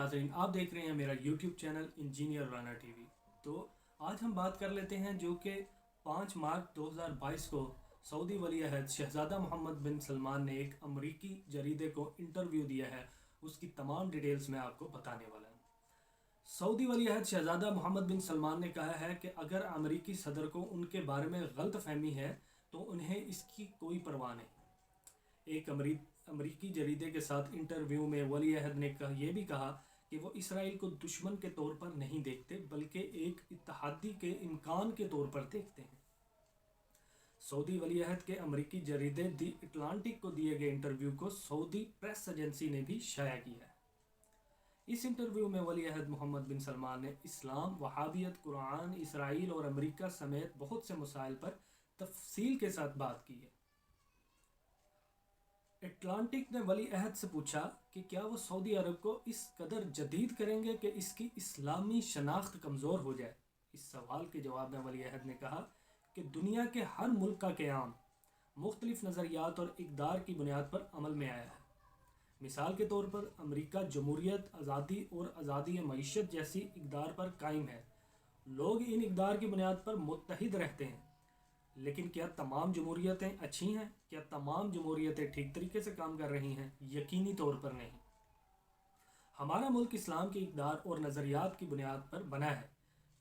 ناظرین، آپ دیکھ رہے ہیں میرا YouTube channel engineer Rana T V. تو آج ہم بات کر لیتے ہیں جو کہ 5 مارچ 2022 کو سعودی ولی عہد شہزادہ محمد بن سلمان نے ایک امریکی جریدے کو انٹرویو دیا ہے، اس کی تمام ڈیٹیلز میں آپ کو بتانے والا ہوں۔ سعودی ولی عہد شہزادہ محمد بن سلمان نے کہا ہے کہ اگر امریکی صدر کو ان کے بارے میں غلط فہمی ہے تو انہیں اس کی کوئی پرواہ نہیں۔ ایک امریکی جریدے کے ساتھ انٹرویو میں ولی عہد نے یہ بھی کہا کہ وہ اسرائیل کو دشمن کے طور پر نہیں دیکھتے بلکہ ایک اتحادی کے امکان کے طور پر دیکھتے ہیں۔ سعودی ولی عہد کے امریکی جریدے دی اٹلانٹک کو دیے گئے انٹرویو کو سعودی پریس ایجنسی نے بھی شائع کیا ہے۔ اس انٹرویو میں ولی عہد محمد بن سلمان نے اسلام، وہابیت، قرآن، اسرائیل اور امریکہ سمیت بہت سے مسائل پر تفصیل کے ساتھ بات کی ہے۔ اٹلانٹک نے ولی عہد سے پوچھا کہ کیا وہ سعودی عرب کو اس قدر جدید کریں گے کہ اس کی اسلامی شناخت کمزور ہو جائے۔ اس سوال کے جواب میں ولی عہد نے کہا کہ دنیا کے ہر ملک کا قیام مختلف نظریات اور اقدار کی بنیاد پر عمل میں آیا ہے۔ مثال کے طور پر امریکہ جمہوریت، آزادی اور آزادی معیشت جیسی اقدار پر قائم ہے۔ لوگ ان اقدار کی بنیاد پر متحد رہتے ہیں، لیکن کیا تمام جمہوریتیں اچھی ہیں؟ کیا تمام جمہوریتیں ٹھیک طریقے سے کام کر رہی ہیں؟ یقینی طور پر نہیں۔ ہمارا ملک اسلام کی اقدار اور نظریات کی بنیاد پر بنا ہے۔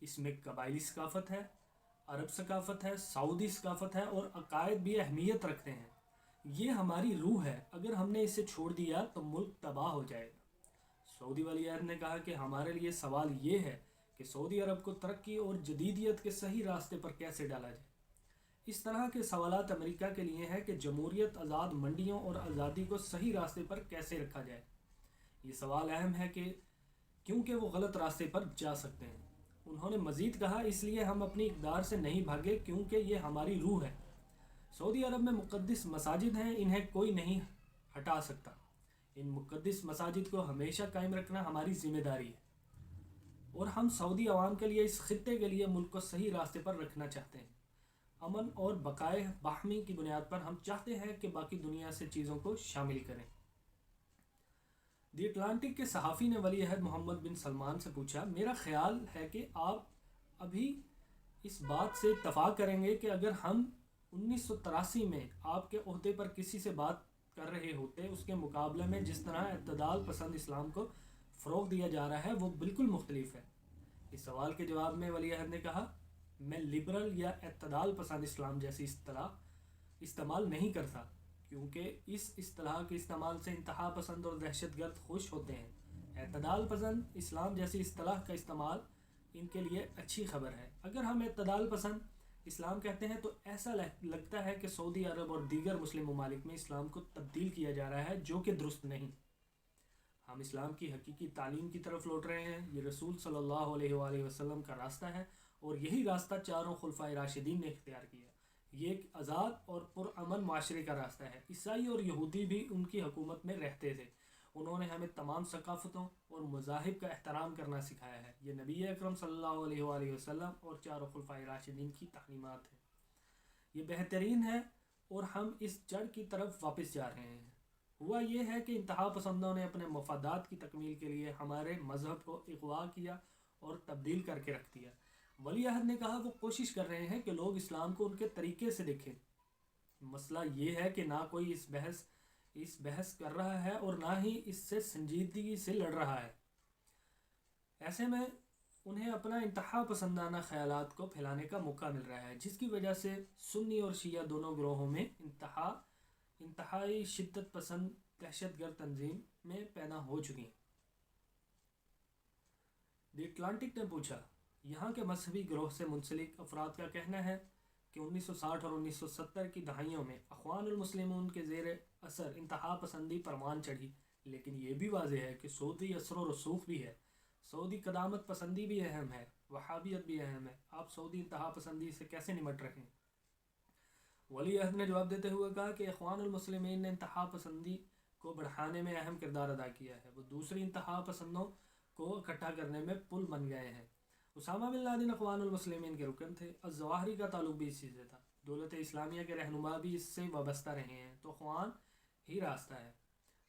اس میں قبائلی ثقافت ہے، عرب ثقافت ہے، سعودی ثقافت ہے اور عقائد بھی اہمیت رکھتے ہیں۔ یہ ہماری روح ہے، اگر ہم نے اسے چھوڑ دیا تو ملک تباہ ہو جائے گا۔ سعودی ولی عہد نے کہا کہ ہمارے لیے سوال یہ ہے کہ سعودی عرب کو ترقی اور جدیدیت کے صحیح راستے پر کیسے ڈالا جائے۔ اس طرح کے سوالات امریکہ کے لیے ہیں کہ جمہوریت، آزاد منڈیوں اور آزادی کو صحیح راستے پر کیسے رکھا جائے۔ یہ سوال اہم ہے کہ کیونکہ وہ غلط راستے پر جا سکتے ہیں۔ انہوں نے مزید کہا، اس لیے ہم اپنی اقدار سے نہیں بھاگے کیونکہ یہ ہماری روح ہے۔ سعودی عرب میں مقدس مساجد ہیں، انہیں کوئی نہیں ہٹا سکتا۔ ان مقدس مساجد کو ہمیشہ قائم رکھنا ہماری ذمہ داری ہے، اور ہم سعودی عوام کے لیے، اس خطے کے لیے ملک کو صحیح راستے پر رکھنا چاہتے ہیں۔ امن اور بقائے باہمی کی بنیاد پر ہم چاہتے ہیں کہ باقی دنیا سے چیزوں کو شامل کریں۔ دی اٹلانٹک کے صحافی نے ولی عہد محمد بن سلمان سے پوچھا، میرا خیال ہے کہ آپ ابھی اس بات سے اتفاق کریں گے کہ اگر ہم 1983 میں آپ کے عہدے پر کسی سے بات کر رہے ہوتے، اس کے مقابلے میں جس طرح اعتدال پسند اسلام کو فروغ دیا جا رہا ہے وہ بالکل مختلف ہے۔ اس سوال کے جواب میں ولی عہد نے کہا، میں لبرل یا اعتدال پسند اسلام جیسی اصطلاح استعمال نہیں کرتا، کیونکہ اس اصطلاح کے استعمال سے انتہا پسند اور دہشت گرد خوش ہوتے ہیں۔ اعتدال پسند اسلام جیسی اصطلاح کا استعمال ان کے لیے اچھی خبر ہے۔ اگر ہم اعتدال پسند اسلام کہتے ہیں تو ایسا لگتا ہے کہ سعودی عرب اور دیگر مسلم ممالک میں اسلام کو تبدیل کیا جا رہا ہے، جو کہ درست نہیں۔ ہم اسلام کی حقیقی تعلیم کی طرف لوٹ رہے ہیں۔ یہ رسول صلی اللہ علیہ وآلہ وسلم کا راستہ ہے، اور یہی راستہ چاروں خلفائے راشدین نے اختیار کیا۔ یہ ایک آزاد اور پرامن معاشرے کا راستہ ہے۔ عیسائی اور یہودی بھی ان کی حکومت میں رہتے تھے۔ انہوں نے ہمیں تمام ثقافتوں اور مذاہب کا احترام کرنا سکھایا ہے۔ یہ نبی اکرم صلی اللہ علیہ وآلہ وسلم اور چاروں خلفائے راشدین کی تعلیمات ہیں۔ یہ بہترین ہے، اور ہم اس جڑ کی طرف واپس جا رہے ہیں۔ ہوا یہ ہے کہ انتہا پسندوں نے اپنے مفادات کی تکمیل کے لیے ہمارے مذہب کو اغوا کیا اور تبدیل کر کے رکھ دیا۔ ولی عہد نے کہا، وہ کوشش کر رہے ہیں کہ لوگ اسلام کو ان کے طریقے سے دیکھیں۔ مسئلہ یہ ہے کہ نہ کوئی اس بحث کر رہا ہے اور نہ ہی اس سے سنجیدگی سے لڑ رہا ہے۔ ایسے میں انہیں اپنا انتہا پسندانہ خیالات کو پھیلانے کا موقع مل رہا ہے، جس کی وجہ سے سنی اور شیعہ دونوں گروہوں میں انتہائی شدت پسند دہشت گرد تنظیمیں پیدا ہو چکی ہیں۔ دی اٹلانٹک نے پوچھا، یہاں کے مذہبی گروہ سے منسلک افراد کا کہنا ہے کہ 1960 اور 1970 کی دہائیوں میں اخوان المسلمون کے زیر اثر انتہا پسندی پروان چڑھی، لیکن یہ بھی واضح ہے کہ سعودی اثر و رسوخ بھی ہے۔ سعودی قدامت پسندی بھی اہم ہے، وہابیت بھی اہم ہے۔ آپ سعودی انتہا پسندی سے کیسے نمٹ رہے ہیں؟ ولی عہد نے جواب دیتے ہوئے کہا کہ اخوان المسلمین نے انتہا پسندی کو بڑھانے میں اہم کردار ادا کیا ہے۔ وہ دوسری انتہا پسندوں کو اکٹھا کرنے میں پل بن گئے ہیں۔ اسامہ بن لادن اخوان المسلمین کے رکن تھے۔ الظواہری کا تعلق بھی اسی سے تھا۔ دولت اسلامیہ کے رہنما بھی اس سے وابستہ رہے ہیں، تو اخوان ہی راستہ ہے۔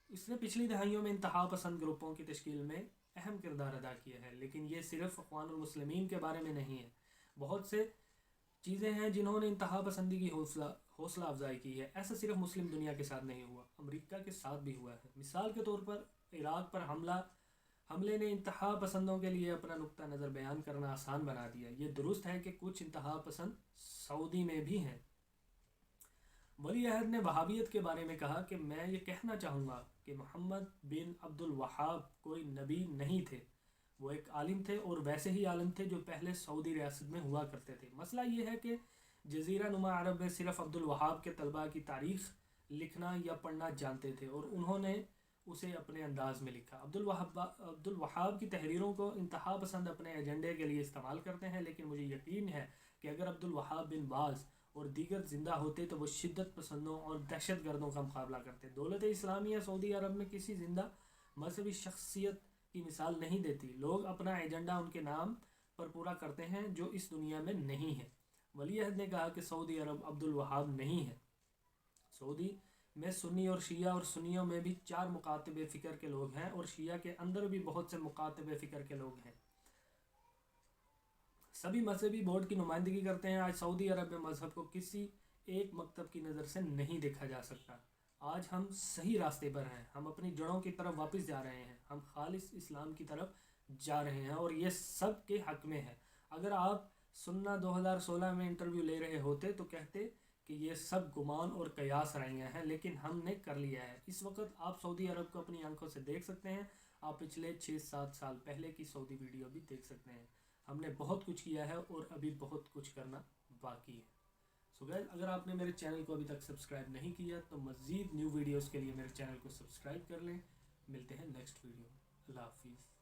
اس نے پچھلی دہائیوں میں انتہا پسند گروپوں کی تشکیل میں اہم کردار ادا کیا ہے، لیکن یہ صرف اخوان المسلمین کے بارے میں نہیں ہے۔ بہت سے چیزیں ہیں جنہوں نے انتہا پسندی کی حوصلہ افزائی کی ہے۔ ایسا صرف مسلم دنیا کے ساتھ نہیں ہوا، امریکہ کے ساتھ بھی ہوا ہے۔ مثال کے طور پر عراق پر حملے نے انتہا پسندوں کے لیے اپنا نقطہ نظر بیان کرنا آسان بنا دیا۔ یہ درست ہے کہ کچھ انتہا پسند سعودی میں بھی ہیں۔ ولی عہد نے وہابیت کے بارے میں کہا کہ میں یہ کہنا چاہوں گا کہ محمد بن عبد الوہاب کوئی نبی نہیں تھے، وہ ایک عالم تھے، اور ویسے ہی عالم تھے جو پہلے سعودی ریاست میں ہوا کرتے تھے۔ مسئلہ یہ ہے کہ جزیرہ نما عرب میں صرف عبد الوہاب کے طلباء کی تاریخ لکھنا یا پڑھنا جانتے تھے، اور انہوں نے اسے اپنے انداز میں لکھا۔ عبد الوہاب کی تحریروں کو انتہا پسند اپنے ایجنڈے کے لیے استعمال کرتے ہیں، لیکن مجھے یقین ہے کہ اگر عبد الوہاب بن باز اور دیگر زندہ ہوتے تو وہ شدت پسندوں اور دہشت گردوں کا مقابلہ کرتے۔ دولت اسلامیہ سعودی عرب میں کسی زندہ مذہبی شخصیت کی مثال نہیں دیتی۔ لوگ اپنا ایجنڈا ان کے نام پر پورا کرتے ہیں جو اس دنیا میں نہیں ہے۔ ولی عہد نے کہا کہ سعودی عرب عبد الوہاب نہیں ہے۔ سعودی میں سنی اور شیعہ، اور سنیوں میں بھی 4 مکاتب فکر کے لوگ ہیں، اور شیعہ کے اندر بھی بہت سے مکاتب فکر کے لوگ ہیں۔ سبھی مذہبی بورڈ کی نمائندگی کرتے ہیں۔ آج سعودی عرب میں مذہب کو کسی ایک مکتب کی نظر سے نہیں دیکھا جا سکتا۔ آج ہم صحیح راستے پر ہیں، ہم اپنی جڑوں کی طرف واپس جا رہے ہیں، ہم خالص اسلام کی طرف جا رہے ہیں، اور یہ سب کے حق میں ہے۔ اگر آپ سنہ 2016 میں انٹرویو لے رہے ہوتے تو کہتے کہ یہ سب گمان اور قیاس رائیاں ہیں، لیکن ہم نے کر لیا ہے۔ اس وقت آپ سعودی عرب کو اپنی آنکھوں سے دیکھ سکتے ہیں۔ آپ پچھلے 6-7 سال پہلے کی سعودی ویڈیو بھی دیکھ سکتے ہیں۔ ہم نے بہت کچھ کیا ہے اور ابھی بہت کچھ کرنا باقی ہے۔ سو گائز، اگر آپ نے میرے چینل کو ابھی تک سبسکرائب نہیں کیا تو مزید نیو ویڈیوز کے لیے میرے چینل کو سبسکرائب کر لیں۔ ملتے ہیں نیکسٹ ویڈیو میں۔ اللہ حافظ۔